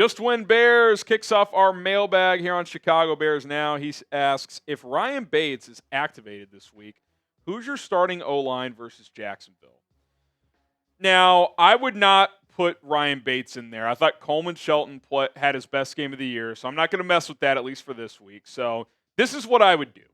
Just Win Bears kicks off our mailbag here on Chicago Bears Now. He asks, if Ryan Bates is activated this week, who's your starting O-line versus Jacksonville? Now, I would not put Ryan Bates in there. I thought Coleman Shelton had his best game of the year, so I'm not going to mess with that, at least for this week. So this is what I would do.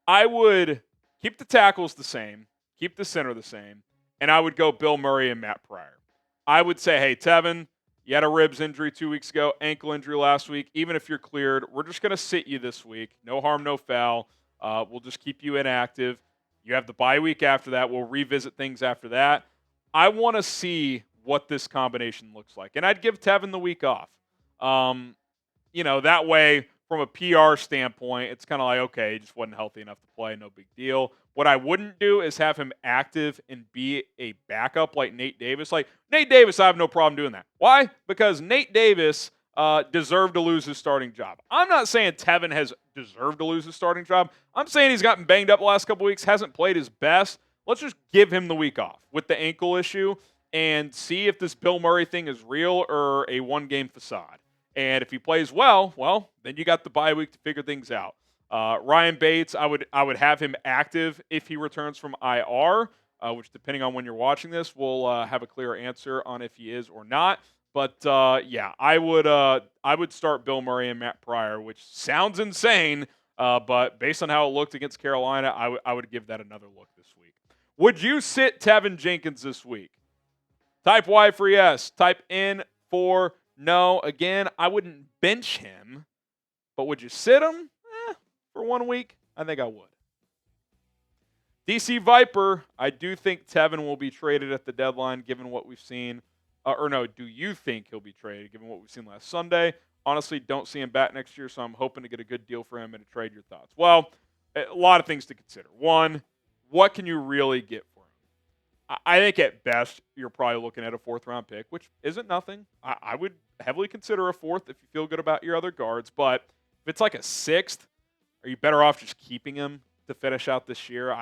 I would keep the tackles the same, keep the center the same, and I would go Bill Murray and Matt Pryor. I would say, hey, Teven, you had a ribs injury 2 weeks ago, ankle injury last week. Even if you're cleared, we're just going to sit you this week. No harm, no foul. We'll just keep you inactive. You have the bye week after that. We'll revisit things after that. I want to see what this combination looks like. And I'd give Teven the week off. That way, from a PR standpoint, it's kind of like, okay, he just wasn't healthy enough to play. No big deal. What I wouldn't do is have him active and be a backup like Nate Davis. Like, Nate Davis, I have no problem doing that. Why? Because Nate Davis deserved to lose his starting job. I'm not saying Teven has deserved to lose his starting job. I'm saying he's gotten banged up the last couple weeks, hasn't played his best. Let's just give him the week off with the ankle issue and see if this Bill Murray thing is real or a one-game facade. And if he plays well, then you got the bye week to figure things out. Ryan Bates, I would have him active if he returns from IR, which, depending on when you're watching this, we'll have a clear answer on if he is or not. But I would start Bill Murray and Matt Pryor, which sounds insane, but based on how it looked against Carolina, I would give that another look this week. Would you sit Teven Jenkins this week? Type Y for yes. Type N for no. Again, I wouldn't bench him, but would you sit him? For 1 week, I think I would. DC Viper, I do think Teven will be traded at the deadline given what we've seen. Do you think he'll be traded given what we've seen last Sunday? Honestly, don't see him back next year, so I'm hoping to get a good deal for him and to trade. Your thoughts? Well, a lot of things to consider. One, what can you really get for him? I think at best, you're probably looking at a 4th-round pick, which isn't nothing. I would heavily consider a 4th if you feel good about your other guards, but if it's like a 6th, are you better off just keeping him to finish out this year?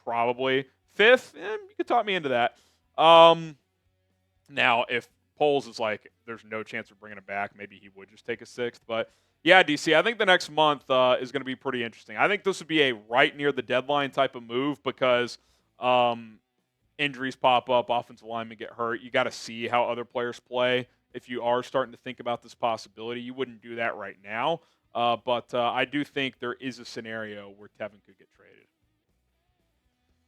Probably 5th. You could talk me into that. Now, if Poles is like, there's no chance of bringing him back, maybe he would just take a 6th. But yeah, DC, I think the next month is going to be pretty interesting. I think this would be a right near the deadline type of move because injuries pop up, offensive linemen get hurt. You got to see how other players play. If you are starting to think about this possibility, you wouldn't do that right now. But I do think there is a scenario where Teven could get traded.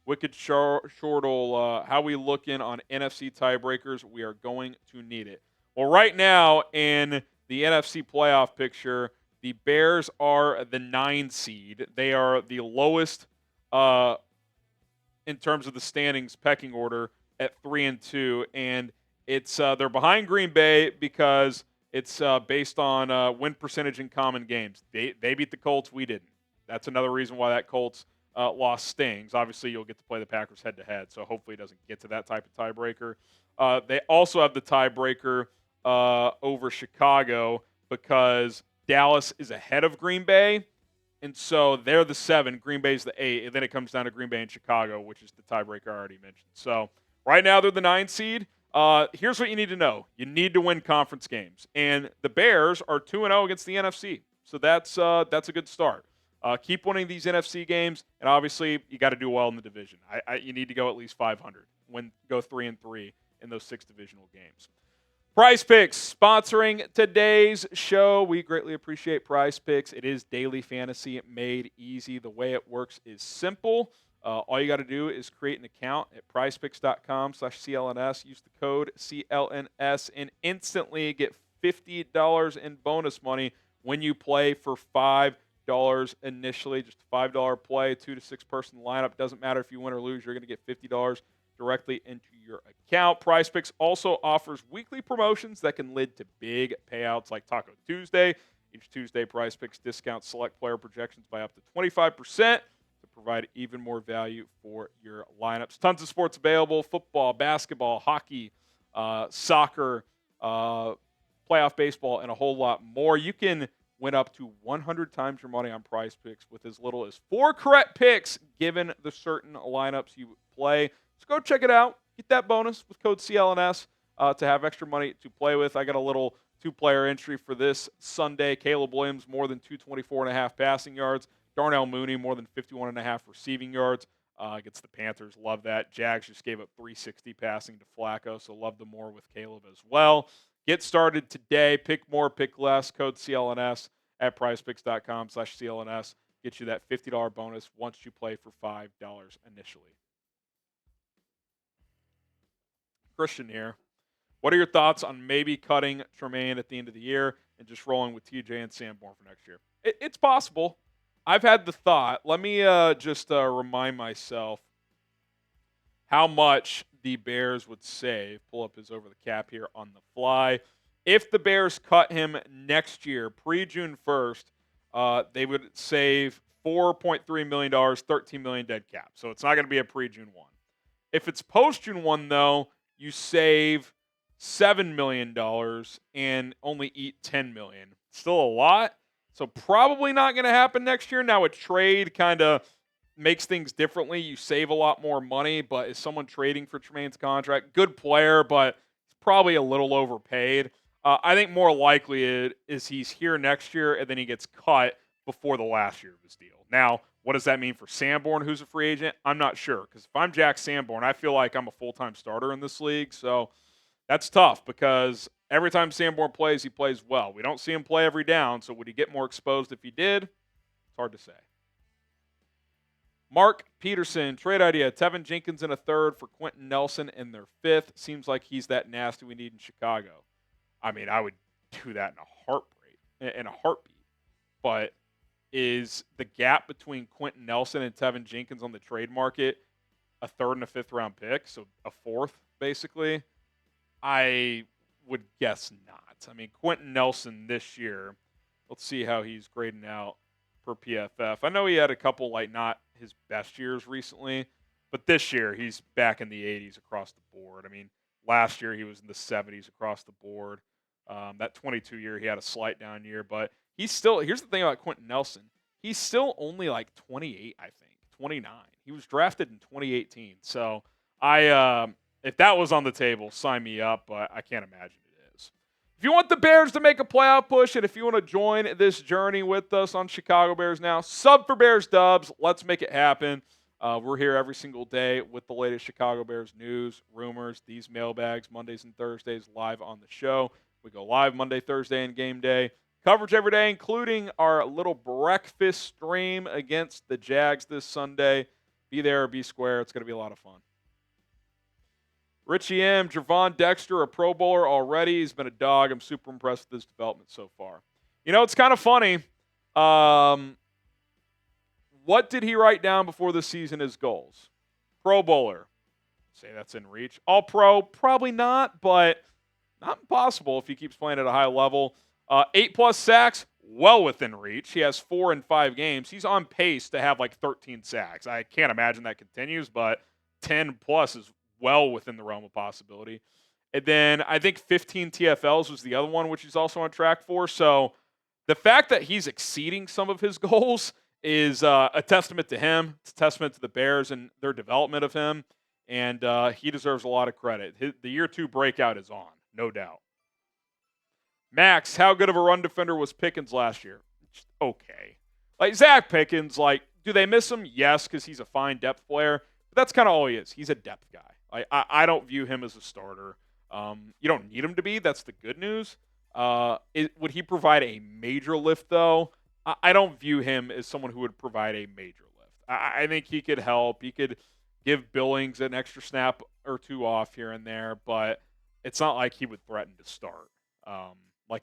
Wicked Shortle, how we looking on NFC tiebreakers? We are going to need it. Well, right now in the NFC playoff picture, the Bears are the 9 seed. They are the lowest in terms of the standings pecking order at 3-2, and it's they're behind Green Bay because it's based on win percentage in common games. They beat the Colts. We didn't. That's another reason why that Colts loss stings. Obviously, you'll get to play the Packers head-to-head, so hopefully it doesn't get to that type of tiebreaker. They also have the tiebreaker over Chicago because Dallas is ahead of Green Bay, and so they're the 7. Green Bay's the 8, and then it comes down to Green Bay and Chicago, which is the tiebreaker I already mentioned. So right now they're the 9 seed. Here's what you need to know. You need to win conference games. And the Bears are 2-0 against the NFC. So that's a good start. Keep winning these NFC games, and obviously you got to do well in the division. You need to go at least 500. Go 3-3 in those 6 divisional games. Prize Picks sponsoring today's show. We greatly appreciate Prize Picks. It is daily fantasy made easy. The way it works is simple. All you got to do is create an account at prizepicks.com/CLNS. Use the code CLNS and instantly get $50 in bonus money when you play for $5 initially. Just a $5 play, 2 to 6 person lineup. Doesn't matter if you win or lose. You're going to get $50 directly into your account. Prize Picks also offers weekly promotions that can lead to big payouts like Taco Tuesday. Each Tuesday, Prize Picks discounts select player projections by up to 25%. Provide even more value for your lineups. Tons of sports available: football, basketball, hockey, soccer, playoff baseball, and a whole lot more. You can win up to 100 times your money on Prize Picks with as little as 4 correct picks given the certain lineups you play. So go check it out. Get that bonus with code CLNS to have extra money to play with. I got a little Two-player entry for this Sunday. Caleb Williams, more than 224.5 passing yards. Darnell Mooney, more than 51.5 receiving yards. Against the Panthers, love that. Jags just gave up 360 passing to Flacco, so love the more with Caleb as well. Get started today. Pick more, pick less. Code CLNS at prizepicks.com/CLNS. Get you that $50 bonus once you play for $5 initially. Christian here. What are your thoughts on maybe cutting Tremaine at the end of the year and just rolling with TJ and Sanborn for next year? It's possible. I've had the thought. Let me just remind myself how much the Bears would save. Pull up his over the cap here on the fly. If the Bears cut him next year, pre-June 1st, they would save $4.3 million, $13 million dead cap. So it's not going to be a pre-June 1. If it's post-June 1, though, you save $7 million and only eat $10 million. Still a lot. So probably not going to happen next year. Now a trade kind of makes things differently. You save a lot more money, but is someone trading for Tremaine's contract? Good player, but he's probably a little overpaid. I think more likely it is he's here next year and then he gets cut before the last year of his deal. Now, what does that mean for Sanborn, who's a free agent? I'm not sure, because if I'm Jack Sanborn, I feel like I'm a full-time starter in this league, so that's tough because every time Sanborn plays, he plays well. We don't see him play every down, so would he get more exposed if he did? It's hard to say. Mark Peterson, trade idea. Teven Jenkins in a third for Quenton Nelson in their fifth. Seems like he's that nasty we need in Chicago. I mean, I would do that in a heartbeat. But is the gap between Quenton Nelson and Teven Jenkins on the trade market a third and a fifth round pick? So a fourth, basically? I would guess not. I mean, Quenton Nelson this year, let's see how he's grading out per PFF. I know he had a couple, not his best years recently, but this year he's back in the 80s across the board. I mean, last year he was in the 70s across the board. That 22 year, he had a slight down year, but he's still, here's the thing about Quenton Nelson. He's still only 28, I think, 29. He was drafted in 2018. So if that was on the table, sign me up, but I can't imagine it is. If you want the Bears to make a playoff push, and if you want to join this journey with us on Chicago Bears Now, sub for Bears Dubs. Let's make it happen. We're here every single day with the latest Chicago Bears news, rumors, these mailbags, Mondays and Thursdays live on the show. We go live Monday, Thursday, and game day. Coverage every day, including our little breakfast stream against the Jags this Sunday. Be there or be square. It's going to be a lot of fun. Richie M., Gervon Dexter, a Pro Bowler already. He's been a dog. I'm super impressed with his development so far. You know, it's kind of funny. What did he write down before the season as goals? Pro Bowler. Say that's in reach. All Pro, probably not, but not impossible if he keeps playing at a high level. 8+ sacks, well within reach. He has 4 in 5 games. He's on pace to have 13 sacks. I can't imagine that continues, but 10+ is well within the realm of possibility. And then I think 15 TFLs was the other one, which he's also on track for. So the fact that he's exceeding some of his goals is a testament to him. It's a testament to the Bears and their development of him. And he deserves a lot of credit. The year 2 breakout is on, no doubt. Max, how good of a run defender was Pickens last year? Just okay. Zacch Pickens, do they miss him? Yes, because he's a fine depth player. But that's kind of all he is. He's a depth guy. I don't view him as a starter. You don't need him to be. That's the good news. Would he provide a major lift, though? I don't view him as someone who would provide a major lift. I think he could help. He could give Billings an extra snap or 2 off here and there, but it's not like he would threaten to start.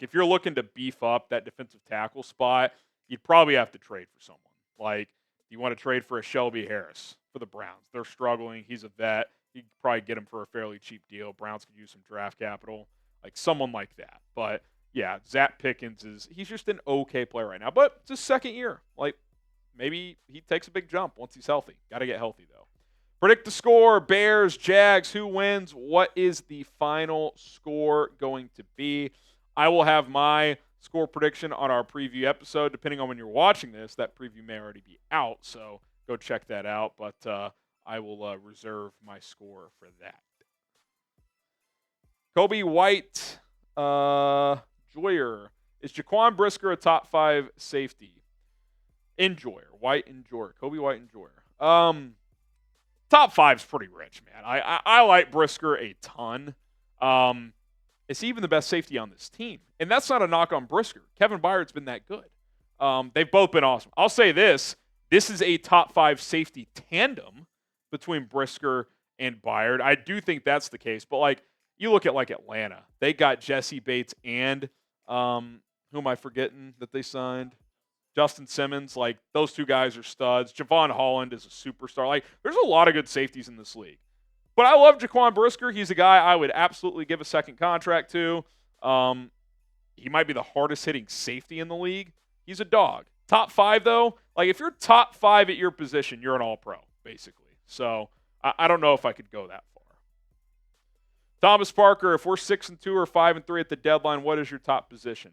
If you're looking to beef up that defensive tackle spot, you'd probably have to trade for someone. You want to trade for a Shelby Harris for the Browns. They're struggling. He's a vet. You could probably get him for a fairly cheap deal. Browns could use some draft capital. Someone like that. But, yeah, Zacch Pickens he's just an okay player right now. But it's his second year. Maybe he takes a big jump once he's healthy. Got to get healthy, though. Predict the score. Bears, Jags, who wins? What is the final score going to be? I will have my score prediction on our preview episode. Depending on when you're watching this, that preview may already be out, so go check that out. But I will reserve my score for that. Kobe White, Enjoyer. Is Jaquan Brisker a top 5 safety? Enjoyer. White Enjoyer. Kobe White Enjoyer. Top 5's pretty rich, man. I like Brisker a ton. Is he even the best safety on this team? And that's not a knock on Brisker. Kevin Byard's been that good. They've both been awesome. I'll say this. This is a top 5 safety tandem between Brisker and Byard. I do think that's the case. But, like, you look at, like, Atlanta. They got Jesse Bates and who am I forgetting that they signed? Justin Simmons. Like, those two guys are studs. Javon Holland is a superstar. Like, there's a lot of good safeties in this league. But I love Jaquan Brisker. He's a guy I would absolutely give a second contract to. He might be the hardest hitting safety in the league. He's a dog. Top 5, though, like if you're top 5 at your position, you're an all-pro, basically. So I don't know if I could go that far. Thomas Parker, if we're 6-2 or 5-3 at the deadline, what is your top position?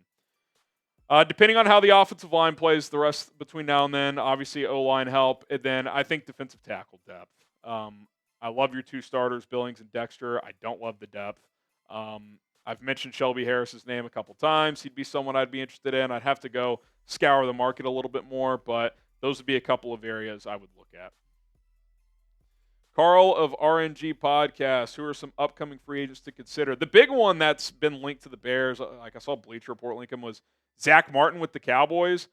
Depending on how the offensive line plays the rest between now and then, obviously O-line help, and then I think defensive tackle depth. I love your 2 starters, Billings and Dexter. I don't love the depth. I've mentioned Shelby Harris's name a couple times. He'd be someone I'd be interested in. I'd have to go scour the market a little bit more, but those would be a couple of areas I would look at. Carl of RNG Podcast, who are some upcoming free agents to consider? The big one that's been linked to the Bears, like I saw Bleacher Report link him, was Zach Martin with the Cowboys.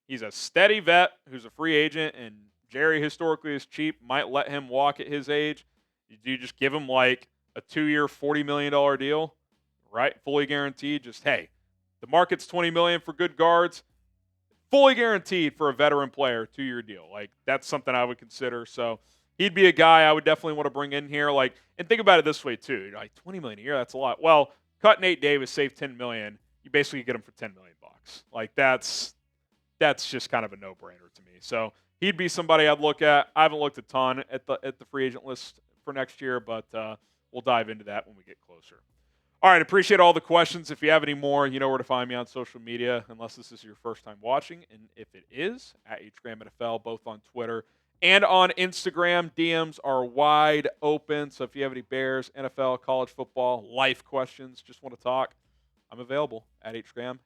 He's a steady vet who's a free agent, and Jerry historically is cheap, might let him walk at his age. Do you just give him like a 2-year, $40 million deal, right? Fully guaranteed. Just, hey, the market's $20 million for good guards. Fully guaranteed for a veteran player, 2-year deal. Like, that's something I would consider. So he'd be a guy I would definitely want to bring in here. Like, and think about it this way too. You're like, $20 million a year, that's a lot. Well, cut Nate Davis, save $10 million. You basically get him for $10 million bucks. Like, that's just kind of a no-brainer to me. So he'd be somebody I'd look at. I haven't looked a ton at the free agent list for next year, but we'll dive into that when we get closer. All right, appreciate all the questions. If you have any more, you know where to find me on social media, unless this is your first time watching. And if it is, at HGramNFL, both on Twitter and on Instagram. DMs are wide open. So if you have any Bears, NFL, college football, life questions, just want to talk, I'm available at HGramNFL.